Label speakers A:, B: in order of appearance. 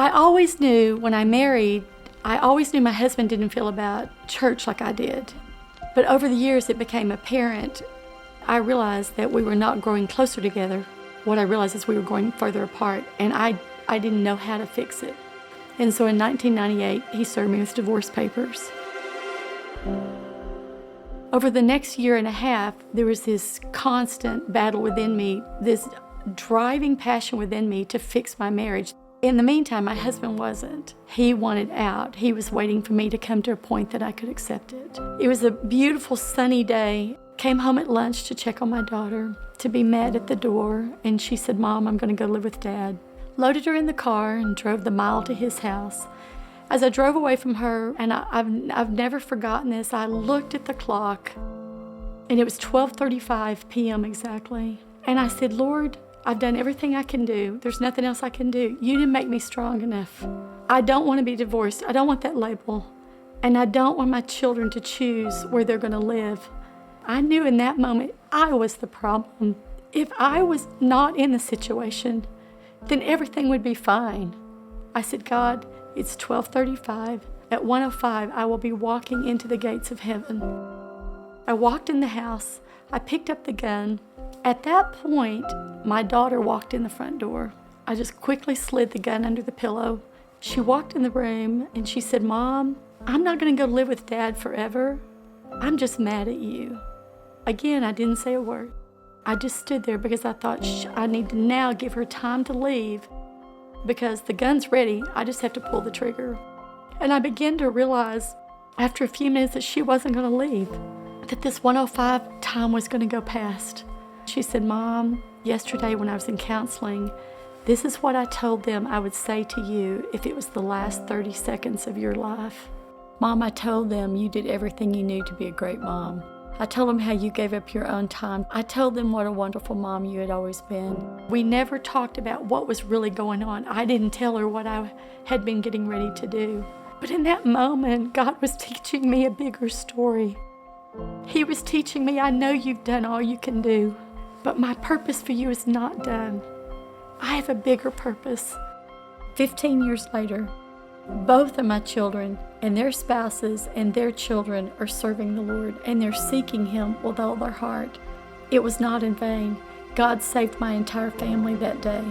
A: I always knew when I married, I always knew my husband didn't feel about church like I did. But over the years, it became apparent. I realized that we were not growing closer together. What I realized is we were going further apart, and I didn't know how to fix it. And so in 1998, he served me with divorce papers. Over the next year and a half, there was this constant battle within me, this driving passion within me to fix my marriage. In the meantime, my husband wasn't. He wanted out. He was waiting for me to come to a point that I could accept it. It was a beautiful sunny day. Came home at lunch to check on my daughter, to be met at the door, and she said, "Mom, I'm going to go live with Dad." Loaded her in the car and drove the mile to his house. As I drove away from her, and I've never forgotten this, I looked at the clock, and it was 12:35 p.m. exactly. And I said, "Lord, I've done everything I can do. There's nothing else I can do. You didn't make me strong enough. I don't want to be divorced. I don't want that label. And I don't want my children to choose where they're going to live." I knew in that moment I was the problem. If I was not in the situation, then everything would be fine. I said, "God, it's 12:35. At 1:05, I will be walking into the gates of heaven." I walked in the house. I picked up the gun. At that point, my daughter walked in the front door. I just quickly slid the gun under the pillow. She walked in the room and she said, "Mom, I'm not going to go live with Dad forever. I'm just mad at you." Again, I didn't say a word. I just stood there because I thought I need to now give her time to leave because the gun's ready. I just have to pull the trigger. And I began to realize after a few minutes that she wasn't going to leave, that this 1:05 time was going to go past. She said, "Mom, yesterday when I was in counseling, this is what I told them I would say to you if it was the last 30 seconds of your life. Mom, I told them you did everything you knew to be a great mom. I told them how you gave up your own time. I told them what a wonderful mom you had always been. We never talked about what was really going on. I didn't tell her what I had been getting ready to do." But in that moment, God was teaching me a bigger story. He was teaching me, "I know you've done all you can do, but my purpose for you is not done. I have a bigger purpose." 15 years later, both of my children and their spouses and their children are serving the Lord, and they're seeking Him with all their heart. It was not in vain. God saved my entire family that day.